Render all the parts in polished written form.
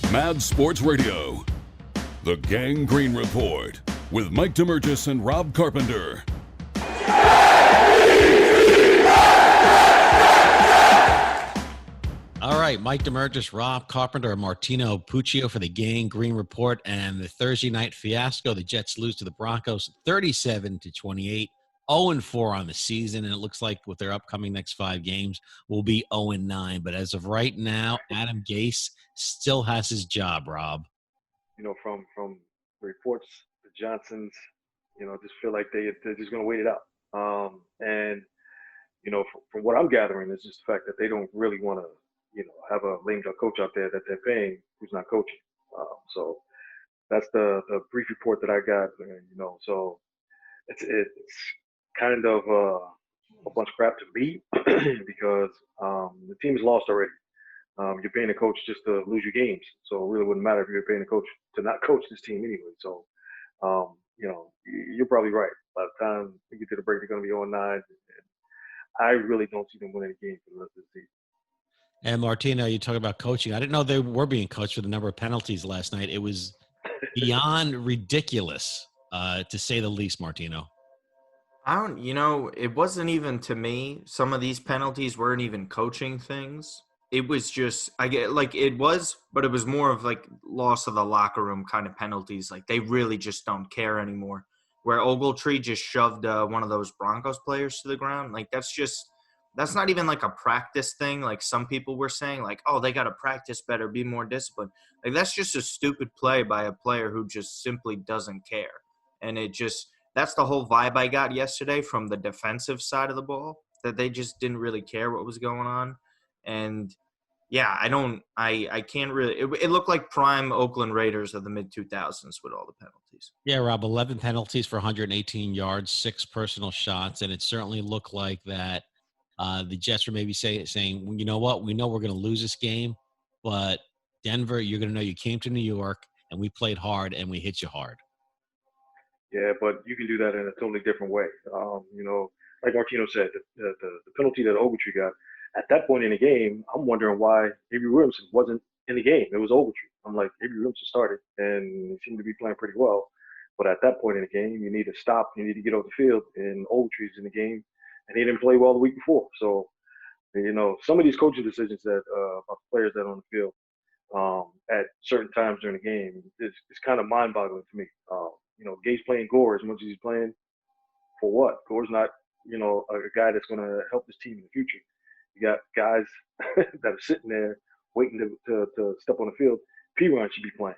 Mad Sports Radio, The Gang Green Report, with Mike Damergis and Rob Carpenter. All right, Mike Damergis, Rob Carpenter, Martino, Puccio for the Gang Green Report, and the Thursday night fiasco. The Jets lose to the Broncos 37-28, 0-4 on the season, and it looks like with their upcoming next 5 games will be 0-9. But as of right now, Adam Gase still has his job, Rob. You know, from the reports, the Johnsons, just feel like they're just going to wait it out. And, from what I'm gathering, is just the fact that they don't really want to, have a lame duck coach out there that they're paying who's not coaching. So that's the brief report that I got, So it's kind of a bunch of crap to beat because the team is lost already. You're paying a coach just to lose your games, so it really wouldn't matter if you're paying a coach to not coach this team anyway. So, you're probably right. By the time we get to the break, they're going to be 0-9. I really don't see them winning a game for the rest of the season. And Martino, you talk about coaching. I didn't know they were being coached for the number of penalties last night. It was beyond ridiculous, to say the least, Martino. It wasn't even, to me, some of these penalties weren't even coaching things. It was just, but it was more of like loss of the locker room kind of penalties. Like they really just don't care anymore. Where Ogletree just shoved one of those Broncos players to the ground. Like that's not even like a practice thing. Like some people were saying like, oh, they got to practice better, be more disciplined. Like that's just a stupid play by a player who just simply doesn't care. And that's the whole vibe I got yesterday from the defensive side of the ball, that they just didn't really care what was going on. And yeah, I can't really, it looked like prime Oakland Raiders of the mid 2000s with all the penalties. Yeah, Rob, 11 penalties for 118 yards, 6 personal shots. And it certainly looked like that the Jets were maybe saying, well, you know what, we know we're going to lose this game, but Denver, you're going to know you came to New York and we played hard and we hit you hard. Yeah, but you can do that in a totally different way. Like Martino said, the penalty that Ogletree got, at that point in the game, I'm wondering why Avery Williamson wasn't in the game. It was Ogletree. I'm like, Avery Williamson started, and he seemed to be playing pretty well. But at that point in the game, you need to stop. You need to get off the field, and Ogletree's in the game, and he didn't play well the week before. So, some of these coaching decisions that about the players that are on the field at certain times during the game, it's kind of mind-boggling to me. Gage's playing Gore as much as he's playing for what? Gore's not, a guy that's going to help this team in the future. You got guys that are sitting there waiting to step on the field. P-Ron should be playing.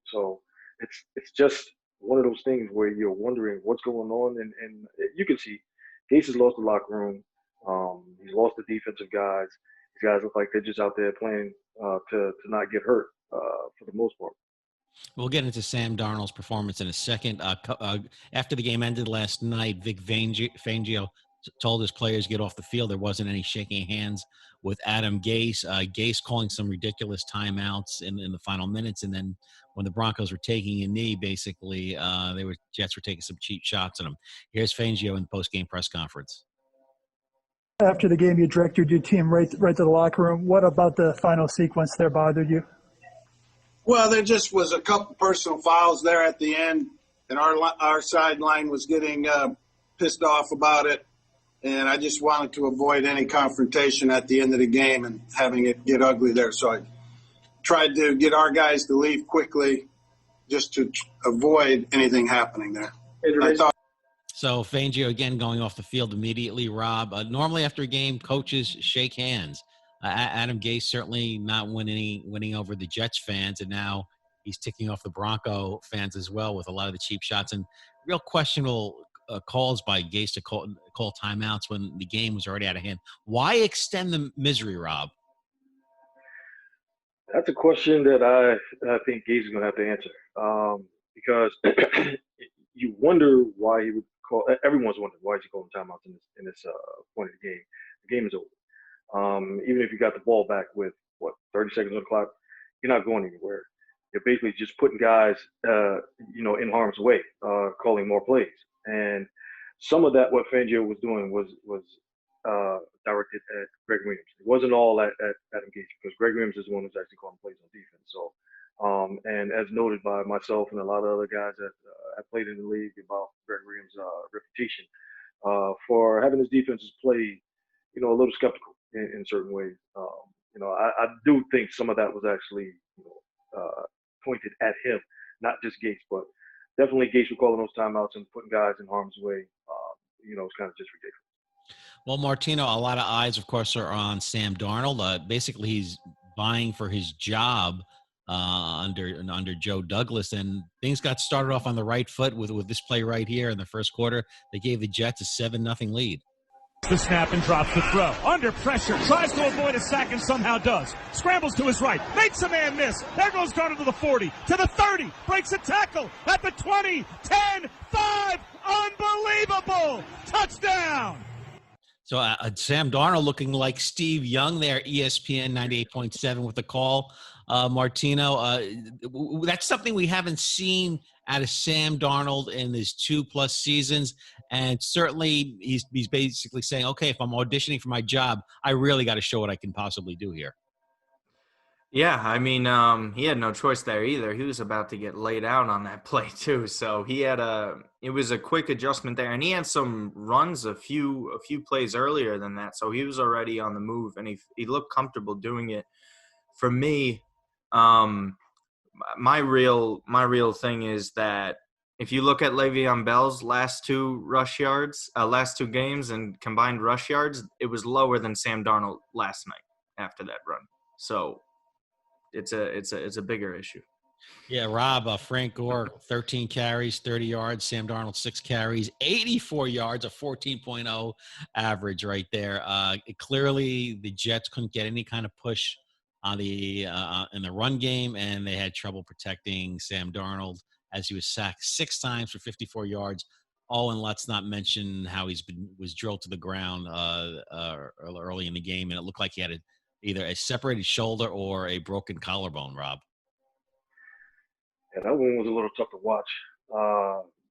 So it's just one of those things where you're wondering what's going on. And you can see Gase has lost the locker room. He's lost the defensive guys. These guys look like they're just out there playing to not get hurt for the most part. We'll get into Sam Darnold's performance in a second. After the game ended last night, Vic Fangio told his players to get off the field. There wasn't any shaking hands with Adam Gase. Gase calling some ridiculous timeouts in the final minutes, and then when the Broncos were taking a knee, basically, Jets were taking some cheap shots at him. Here's Fangio in the post-game press conference. After the game, you directed your team right to the locker room. What about the final sequence there bothered you? Well, there just was a couple personal fouls there at the end, and our sideline was getting pissed off about it. And I just wanted to avoid any confrontation at the end of the game and having it get ugly there. So I tried to get our guys to leave quickly just to avoid anything happening there. So Fangio, again, going off the field immediately, Rob. Normally after a game, coaches shake hands. Adam Gase certainly not winning over the Jets fans, and now he's ticking off the Bronco fans as well with a lot of the cheap shots and real questionable calls by Gase to call timeouts when the game was already out of hand. Why extend the misery, Rob? That's a question that I think Gase is going to have to answer because you wonder why he would call. Everyone's wondering why is he calling timeouts in this point of the game. The game is over. Even if you got the ball back with 30 seconds on the clock, you're not going anywhere. You're basically just putting guys, in harm's way, calling more plays. And some of that, what Fangio was doing was directed at Greg Williams. It wasn't all at Adam Gase because Greg Williams is the one who's actually calling plays on defense. So And as noted by myself and a lot of other guys that have played in the league about Greg Williams' reputation for having his defenses play, a little skeptical in certain ways. I do think some of that was actually, pointed at him, not just Gates, but definitely Gates for calling those timeouts and putting guys in harm's way. It's kind of just ridiculous. Well, Martino, a lot of eyes, of course, are on Sam Darnold. Basically, he's vying for his job under Joe Douglas, and things got started off on the right foot with this play right here in the first quarter. They gave the Jets a 7-0 lead. The snap and drops the throw. Under pressure, tries to avoid a sack and somehow does. Scrambles to his right, makes a man miss. There goes Darnold to the 40, to the 30, breaks a tackle at the 20, 10, 5. Unbelievable! Touchdown! So Sam Darnold looking like Steve Young there, ESPN 98.7 with the call. Martino, that's something we haven't seen out of Sam Darnold in his 2+ seasons. And certainly he's basically saying, okay, if I'm auditioning for my job, I really got to show what I can possibly do here. Yeah, I mean, he had no choice there either. He was about to get laid out on that play too. So it was a quick adjustment there, and he had some runs a few plays earlier than that. So he was already on the move, and he looked comfortable doing it. For me, my real thing is that if you look at Le'Veon Bell's last two games and combined rush yards, it was lower than Sam Darnold last night after that run. So it's a bigger issue. Yeah, Rob, Frank Gore, 13 carries, 30 yards. Sam Darnold, 6 carries, 84 yards, a 14.0 average right there. Clearly, the Jets couldn't get any kind of push on in the run game, and they had trouble protecting Sam Darnold as he was sacked 6 times for 54 yards. Oh, and let's not mention how was drilled to the ground early in the game, and it looked like he had either a separated shoulder or a broken collarbone, Rob. Yeah, that one was a little tough to watch.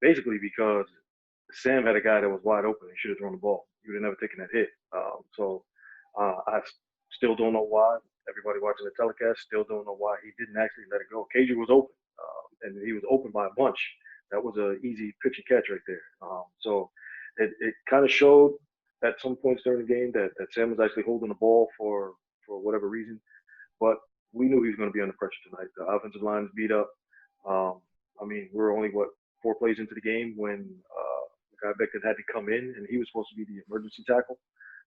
Basically because Sam had a guy that was wide open. He should have thrown the ball. He would have never taken that hit. I still don't know why. Everybody watching the telecast still don't know why he didn't actually let it go. KJ was open, and he was open by a bunch. That was an easy pitch and catch right there. So it kind of showed at some points during the game that Sam was actually holding the ball for whatever reason. But we knew he was going to be under pressure tonight. The offensive line is beat up. We're only, 4 plays into the game when the guy Beckett had to come in, and he was supposed to be the emergency tackle.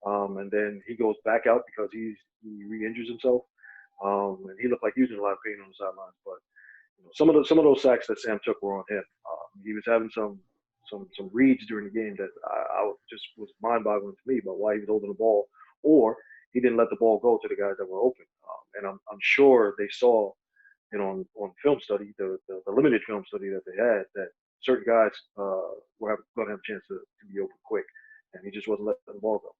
And then he goes back out because he re-injures himself. And he looked like he was in a lot of pain on the sidelines. But some of those sacks that Sam took were on him. He was having some reads during the game that I just was mind-boggling to me about why he was holding the ball, or he didn't let the ball go to the guys that were open. And I'm sure they saw, on film study, the limited film study that they had, that certain guys were going to have a chance to be open quick, and he just wasn't letting the ball go.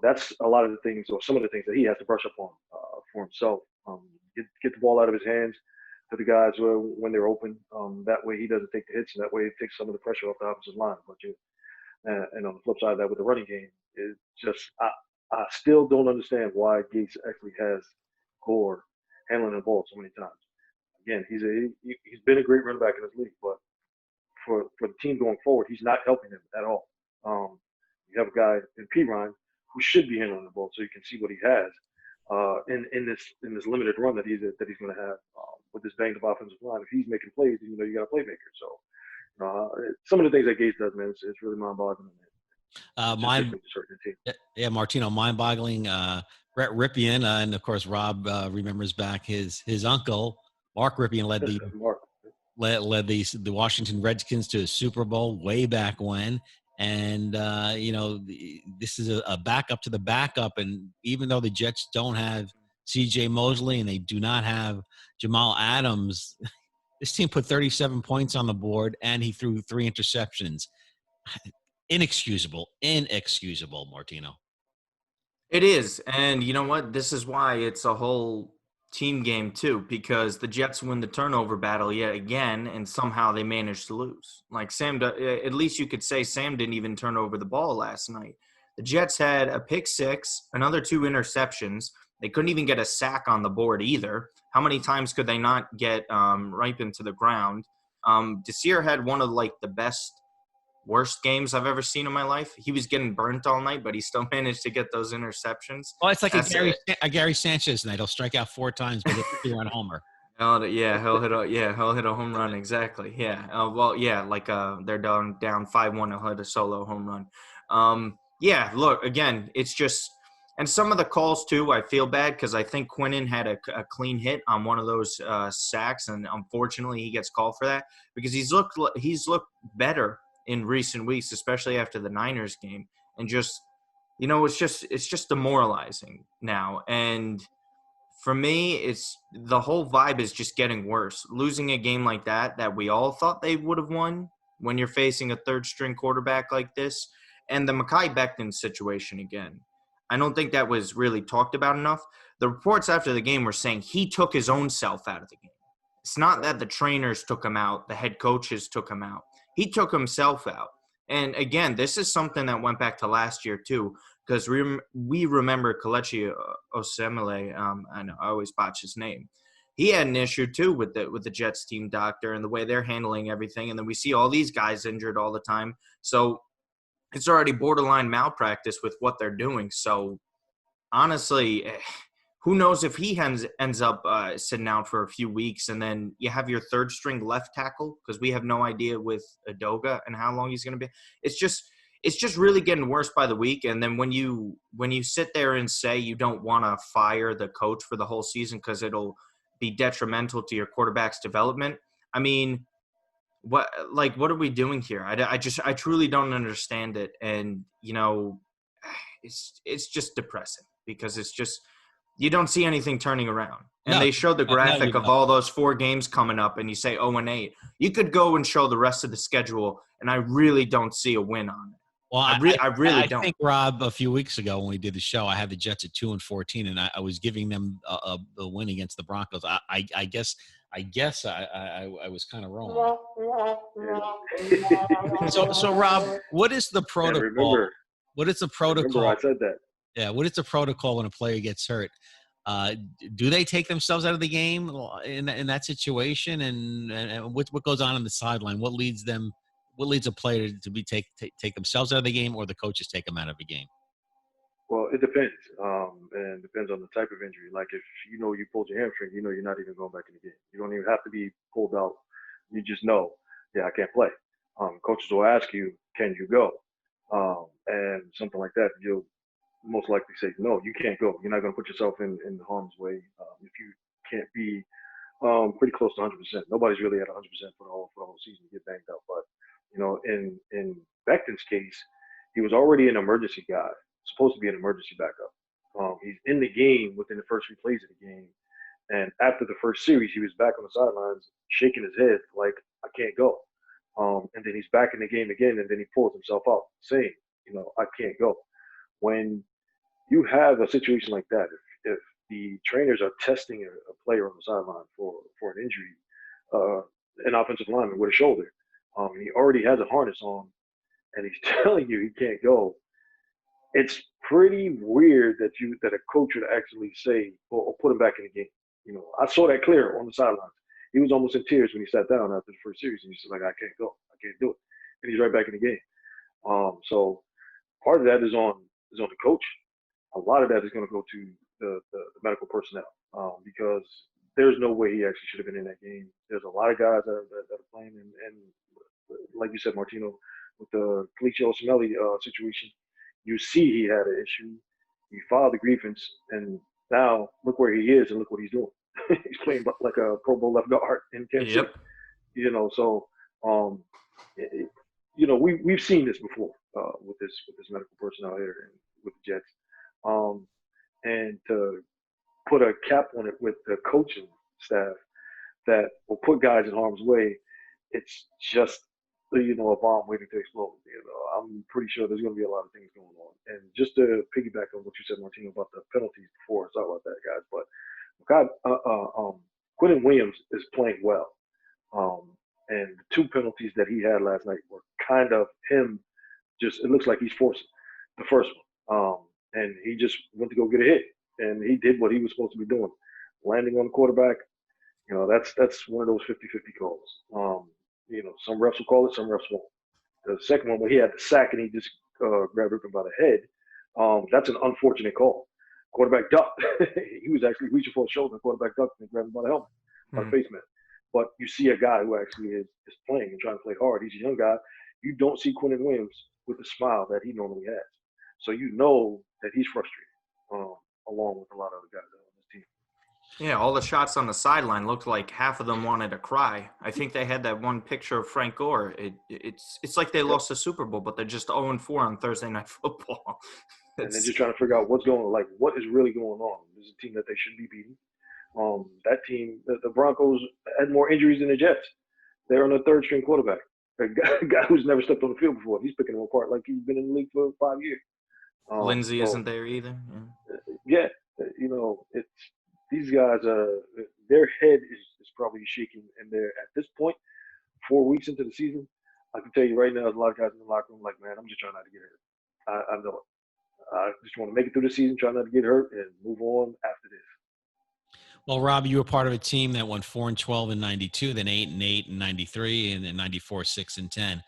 That's a lot of the things, or some of the things that he has to brush up on for himself. Get the ball out of his hands to the guys when they're open. That way he doesn't take the hits, and that way it takes some of the pressure off the offensive line. And on the flip side of that, with the running game, it's just I still don't understand why Gates actually has Gore handling the ball so many times. Again, he's been a great running back in this league, but for the team going forward, he's not helping them at all. You have a guy in Pirine who should be handling the ball, so you can see what he has in this limited run that he's going to have with this banged up offensive line. If he's making plays, you got a playmaker. So some of the things that Gates does, man, it's really mind-boggling. Martino, mind-boggling. Brett Ripien, and of course Rob remembers back his uncle Mark Ripien led the Washington Redskins to a Super Bowl way back when, and this is a backup to the backup. And even though the Jets don't have C.J. Mosley and they do not have Jamal Adams, this team put 37 points on the board, and he threw 3 interceptions. Inexcusable, Martino. It is. And you know what? This is why it's a whole team game too, because the Jets win the turnover battle yet again, and somehow they managed to lose. Like at least you could say Sam didn't even turn over the ball last night. The Jets had a pick 6, another 2 interceptions. They couldn't even get a sack on the board either. How many times could they not get right into the ground? Desir had one of like the worst games I've ever seen in my life. He was getting burnt all night, but he still managed to get those interceptions. Well, it's like a Gary Sanchez night. He'll strike out 4 times, but it's a 2-run homer. Oh, yeah, he'll hit a home run, exactly. Yeah. They're down 5-1, he'll hit a solo home run. Yeah, look, again, it's just – and some of the calls, too, I feel bad because I think Quinnen had a clean hit on one of those sacks, and unfortunately he gets called for that because he's looked better in recent weeks, especially after the Niners game. And just, it's just demoralizing now. And for me, it's the whole vibe is just getting worse. Losing a game like that we all thought they would have won when you're facing a third-string quarterback like this, and the Mekhi Becton situation again. I don't think that was really talked about enough. The reports after the game were saying he took his own self out of the game. It's not that the trainers took him out, the head coaches took him out. He took himself out. And again, this is something that went back to last year too, because we remember Kelechi Osemele, I know I always botch his name. He had an issue too with the Jets team doctor and the way they're handling everything. And then we see all these guys injured all the time. So it's already borderline malpractice with what they're doing. So honestly, who knows if he ends up sitting out for a few weeks, and then you have your third string left tackle because we have no idea with Adoga and how long he's going to be. It's just really getting worse by the week. And then when you sit there and say you don't want to fire the coach for the whole season because it'll be detrimental to your quarterback's development, I mean, what are we doing here? I truly don't understand it. And, it's just depressing because it's just, you don't see anything turning around. And they showed the graphic of all those 4 games coming up, and you say 0-8. You could go and show the rest of the schedule, and I really don't see a win on it. Well, I really don't. I think, Rob, a few weeks ago when we did the show, I had the Jets at 2-14, and I was giving them a win against the Broncos. I guess I was kind of wrong. So Rob, what is the protocol? What is the protocol? Remember I said that. Yeah, what is the protocol when a player gets hurt? Do they take themselves out of the game in that situation? And what goes on the sideline? What leads a player to be take themselves out of the game, or the coaches take them out of the game? Well, it depends, and depends on the type of injury. Like if you pulled your hamstring, you're not even going back in the game. You don't even have to be pulled out. You just know, I can't play. Coaches will ask you, can you go? And something like that, you'll most likely say, no, you can't go. You're not going to put yourself in harm's way if you can't be pretty close to 100%. Nobody's really at 100% for the whole season to get banged up. But in Becton's case, he was already an emergency guy, supposed to be an emergency backup. He's in the game within the first 3 plays of the game, and after the first series, he was back on the sidelines, shaking his head like, I can't go. And then he's back in the game again, and then he pulls himself out, saying, I can't go. When you have a situation like that, if the trainers are testing a player on the sideline for an injury, an offensive lineman with a shoulder, he already has a harness on, and he's telling you he can't go, it's pretty weird that a coach would actually say or put him back in the game. I saw that clear on the sidelines. He was almost in tears when he sat down after the first series, and he's just like, I can't go, I can't do it, and he's right back in the game. So part of that is on the coach. A lot of that is going to go to the medical personnel because there's no way he actually should have been in that game. There's a lot of guys that are playing, and like you said, Martino, with the Kelechi Osemele situation, you see he had an issue. He filed the grievance, and now look where he is and look what he's doing. He's playing like a Pro Bowl left guard in Kansas City. So we've seen this before with this medical personnel here and with the Jets. And to put a cap on it with the coaching staff that will put guys in harm's way, it's just a bomb waiting to explode. I'm pretty sure there's going to be a lot of things going on. And just to piggyback on what you said, Martino, about the penalties before, sorry about that, guys, but Quinnen Williams is playing well. And the 2 penalties that he had last night were kind of him. It looks like he's forcing the first one. And he just went to go get a hit. and he did what he was supposed to be doing, landing on the quarterback. That's one of those 50-50 calls. Some refs will call it, some refs won't. The second one, where he had the sack and he just grabbed him by the head, that's an unfortunate call. Quarterback ducked. He was actually reaching for his shoulder. Quarterback ducked and grabbed him by the helmet, by the face mask. But you see a guy who actually is playing and trying to play hard. He's a young guy. You don't see Quentin Williams with the smile that he normally has. So you know that he's frustrated, along with a lot of other guys on this team. Yeah, all the shots on the sideline looked like half of them wanted to cry. I think they had that one picture of Frank Gore. It's like they lost the Super Bowl, but they're just 0-4 on Thursday Night Football. And they're just trying to figure out what is really going on. This is a team that they should be beating. That team, the Broncos, had more injuries than the Jets. They're on a third-string quarterback, a guy who's never stepped on the field before. He's picking them apart like he's been in the league for 5 years. Lindsey isn't there either. Yeah, it's these guys. Their head is probably shaking, and they're at this point, 4 weeks into the season. I can tell you right now, there's a lot of guys in the locker room like, man, I'm just trying not to get hurt. I know it. I just want to make it through the season, try not to get hurt, and move on after this. Well, Rob, you were part of a team that went 4-12 in '92, then 8-8 in '93, and then '94 6-10.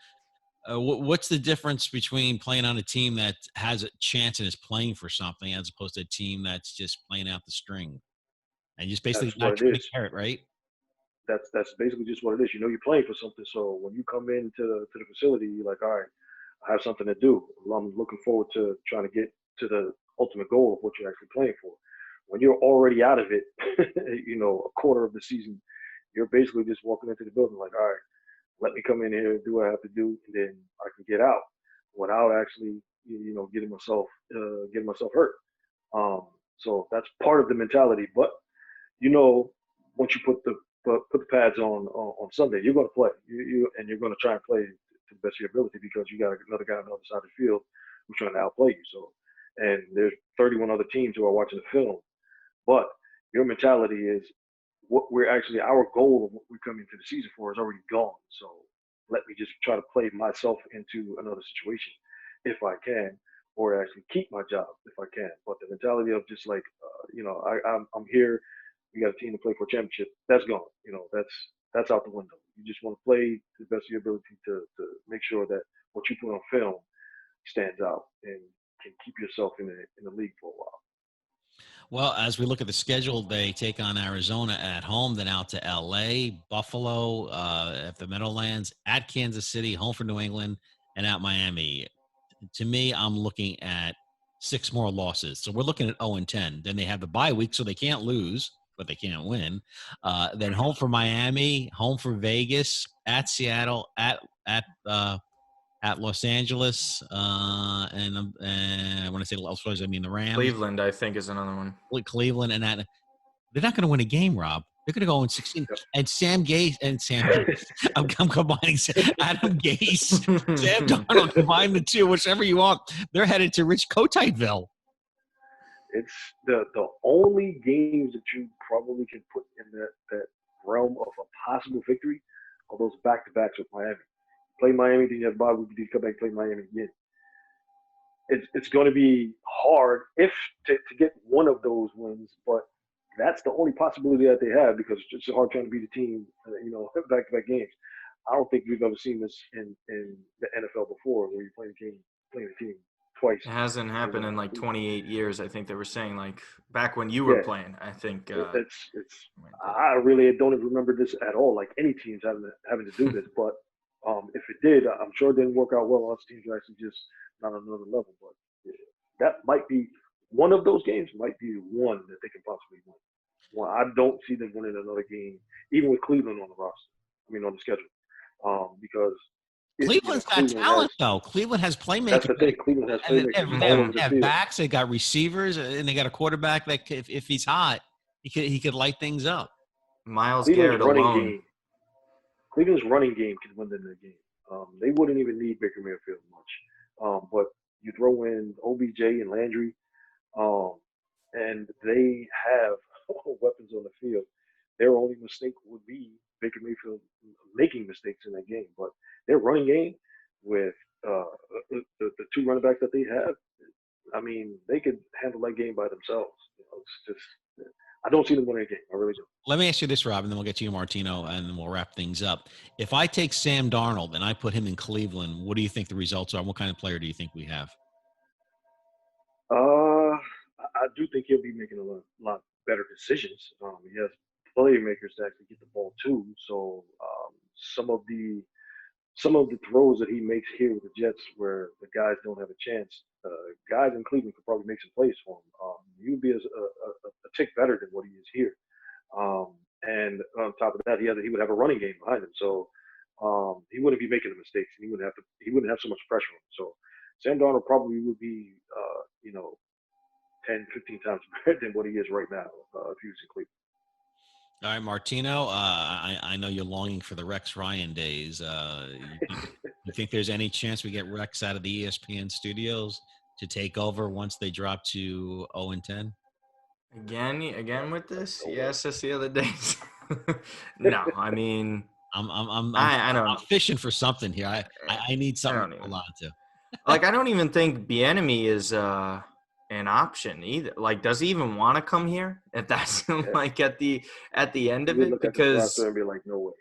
What's the difference between playing on a team that has a chance and is playing for something, as opposed to a team that's just playing out the string and just basically not trying to get hurt, right? That's basically just what it is. You're playing for something. So when you come into the facility, you're like, all right, I have something to do. I'm looking forward to trying to get to the ultimate goal of what you're actually playing for. When you're already out of it, a quarter of the season, you're basically just walking into the building like, all right, let me come in here and do what I have to do, and then I can get out without actually, getting myself hurt. So that's part of the mentality. But once you put the pads on Sunday, you're going to play. And you're going to try and play to the best of your ability because you got another guy on the other side of the field who's trying to outplay you. So, and there's 31 other teams who are watching the film. But your mentality is our goal of what we're coming into the season for is already gone. So let me just try to play myself into another situation if I can, or actually keep my job if I can. But the mentality of just like, I'm here, we got a team to play for a championship, that's gone. That's out the window. You just want to play to the best of your ability to make sure that what you put on film stands out and can keep yourself in the league for a while. Well, as we look at the schedule, they take on Arizona at home, then out to L.A., Buffalo at the Meadowlands, at Kansas City, home for New England, and at Miami. To me, I'm looking at 6 more losses. So we're looking at 0-10. Then they have the bye week, so they can't lose, but they can't win. Then home for Miami, home for Vegas, at Seattle, at Los Angeles, and when I say Los Angeles, I mean the Rams. Cleveland, I think, is another one. Cleveland, and that they're not going to win a game, Rob. They're going to go in 16. And Sam Gase, I'm combining Adam Gase, Sam Darnold, combine the two, whichever you want. They're headed to Rich Kotiteville. It's the only games that you probably can put in that realm of a possible victory are those back-to-backs with Miami. Play Miami, then you have bye week, you come back and play Miami again. It's going to be hard to get one of those wins, but that's the only possibility that they have because it's just hard trying to beat a team, back-to-back games. I don't think we've ever seen this in the NFL before, where you're playing a team twice. It hasn't happened in like 28 years. I think they were saying like back when you were playing. I think I really don't even remember this at all. Like any teams having to do this, but if it did, I'm sure it didn't work out well. Lots of teams are actually just not on another level. But that might be one of those games. Might be one that they can possibly win. Well, I don't see them winning another game, even with Cleveland on the roster. On the schedule, because Cleveland's got talent, though. Cleveland has playmakers. That's the thing. Cleveland has playmakers. They have backs. They got receivers, and they got a quarterback that, if he's hot, he could light things up. Miles Garrett alone. Cleveland's running game can win them the game. They wouldn't even need Baker Mayfield much. But you throw in OBJ and Landry, and they have weapons on the field. Their only mistake would be Baker Mayfield making mistakes in that game. But their running game with the 2 running backs that they have, they could handle that game by themselves. just I don't see them winning a game. I really don't. Let me ask you this, Rob, and then we'll get to you, Martino, and then we'll wrap things up. If I take Sam Darnold and I put him in Cleveland, what do you think the results are? What kind of player do you think we have? I do think he'll be making a lot better decisions. He has playmakers to actually get the ball too. So some of the throws that he makes here with the Jets, where the guys don't have a chance, guys in Cleveland could probably make some plays for him. He would be a tick better than what he is here. And on top of that, he would have a running game behind him, so he wouldn't be making the mistakes, and he wouldn't have so much pressure on him. So Sam Darnold probably would be, 10, 15 times better than what he is right now if he was in Cleveland. All right, Martino, I know you're longing for the Rex Ryan days. You think there's any chance we get Rex out of the ESPN studios to take over once they drop to 0-10? Again with this? Yes, that's the other days. No, I mean, I'm fishing for something here. I need something to hold on to. Like, I don't even think Bieniemy is an option either. Like, does he even want to come here? If that's like at the end of it, because and be like, no way.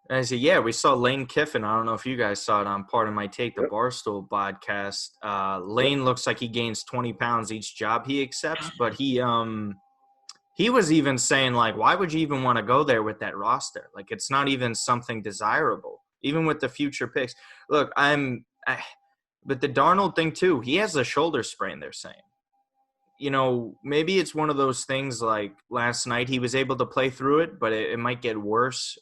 I said, yeah, we saw Lane Kiffin. I don't know if you guys saw it on Part of My Take, the Barstool podcast. Lane looks like he gains 20 pounds each job he accepts, but he was even saying, like, why would you even want to go there with that roster? Like, it's not even something desirable, even with the future picks. Look, but the Darnold thing too, he has a shoulder sprain, they're saying. Maybe it's one of those things like last night he was able to play through it, but it might get worse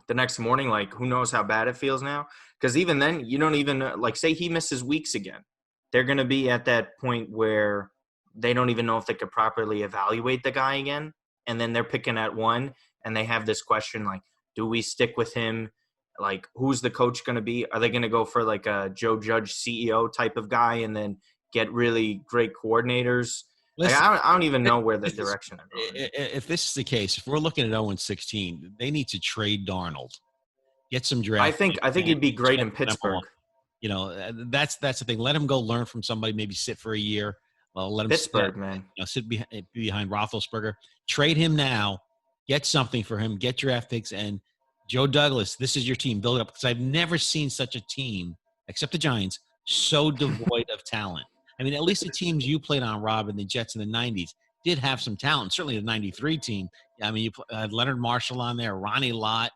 the next morning. Like, who knows how bad it feels now? Because even then, you don't even like, say he misses weeks again. They're going to be at that point where they don't even know if they could properly evaluate the guy again. And then they're picking at one, and they have this question like, do we stick with him? Like, who's the coach going to be? Are they going to go for like a Joe Judge CEO type of guy and then get really great coordinators? Listen, like, I don't even know where the direction I'm going. If this is the case, if we're looking at 0-16, they need to trade Darnold, get some draft. I think he'd be great in Pittsburgh. That's the thing. Let him go learn from somebody, maybe sit for a year. Well, let him sit behind Roethlisberger. Trade him now, get something for him, get draft picks, and Joe Douglas, this is your team. Build it up, because I've never seen such a team, except the Giants, so devoid of talent. I mean, at least the teams you played on, Rob, and the Jets in the 90s did have some talent. Certainly the 93 team. I mean, you had Leonard Marshall on there, Ronnie Lott.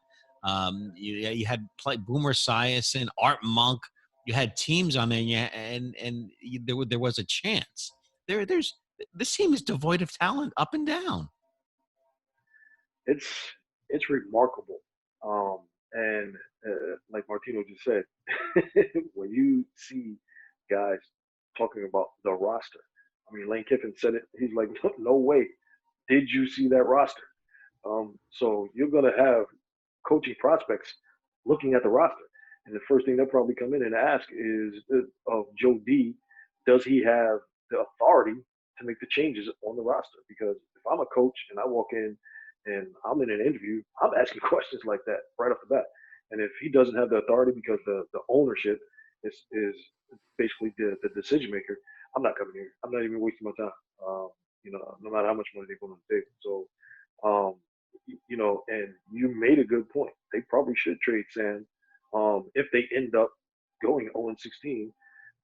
You had Boomer Esiason, Art Monk. You had teams on there, and there was a chance. This team is devoid of talent up and down. It's remarkable. And like Martino just said, when you see guys talking about the roster, I mean, Lane Kiffin said it. He's like, no way. Did you see that roster? So you're going to have coaching prospects looking at the roster. And the first thing they'll probably come in and ask is of Joe D, does he have the authority to make the changes on the roster? Because if I'm a coach and I walk in and I'm in an interview, I'm asking questions like that right off the bat. And if he doesn't have the authority because the ownership is basically the decision maker, I'm not coming here. I'm not even wasting my time. No matter how much money they put on the table. So, and you made a good point. They probably should trade Sam if they end up going 0-16,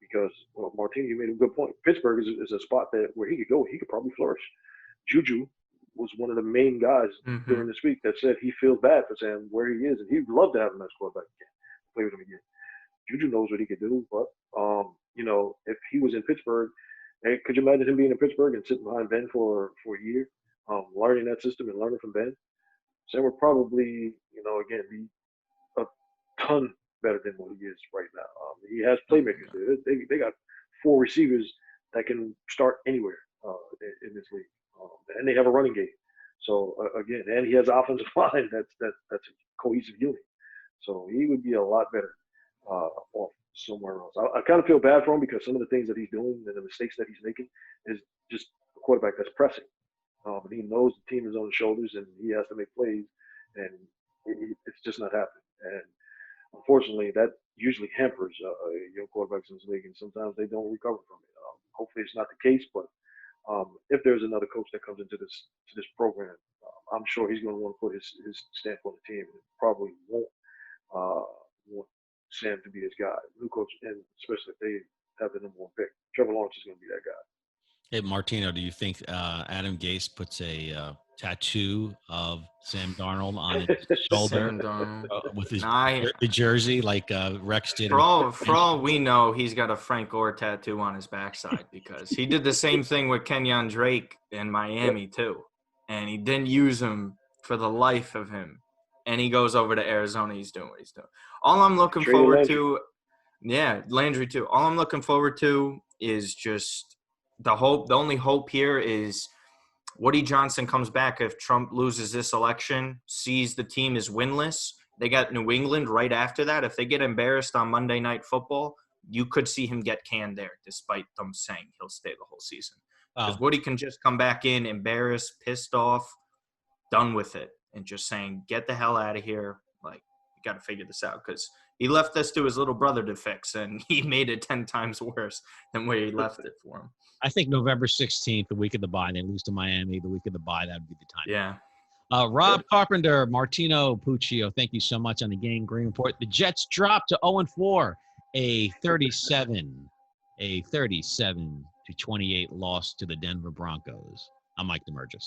because Martino, you made a good point. Pittsburgh is a spot where he could go. He could probably flourish. Juju was one of the main guys during this week that said he feels bad for Sam where he is, and he'd love to have him as quarterback again, play with him again. Juju knows what he could do, but if he was in Pittsburgh, hey, could you imagine him being in Pittsburgh and sitting behind Ben for a year, learning that system and learning from Ben? Sam would probably, again, be a ton better than what he is right now. He has playmakers there. They got 4 receivers that can start anywhere in this league. And they have a running game. So again, and he has offensive line that's a cohesive unit. So he would be a lot better off somewhere else. I kind of feel bad for him because some of the things that he's doing and the mistakes that he's making is just a quarterback that's pressing. And he knows the team is on his shoulders and he has to make plays, and it's just not happening. And unfortunately, that usually hampers young quarterbacks in this league, and sometimes they don't recover from it. Hopefully, it's not the case, but If there's another coach that comes into this program, I'm sure he's going to want to put his stamp on the team, and probably won't want Sam to be his guy. New coach, and especially if they have the number one pick, Trevor Lawrence is going to be that guy. Hey, Martino, do you think Adam Gase puts a tattoo of Sam Darnold on his shoulder Sam Darnold. with his Nah, the jersey like Rex did? For all we know, he's got a Frank Gore tattoo on his backside because he did the same thing with Kenyon Drake in Miami too, and he didn't use him for the life of him. And he goes over to Arizona. He's doing what he's doing. All I'm looking forward to, Landry too. All I'm looking forward to is just the hope. The only hope here is Woody Johnson comes back if Trump loses this election, sees the team is winless. They got New England right after that. If they get embarrassed on Monday Night Football, you could see him get canned there, despite them saying he'll stay the whole season. Because Woody can just come back in, embarrassed, pissed off, done with it, and just saying, get the hell out of here. Like, you got to figure this out. Because he left this to his little brother to fix, and he made it 10 times worse than where he left it for him. I think November 16th, the week of the bye, they lose to Miami. The week of the bye, that would be the time. Yeah. Rob Carpenter, Martino, Puccio, thank you so much on the Gang Green Report. The Jets dropped to 0-4, a 37 to 28 loss to the Denver Broncos. I'm Mike Damergis.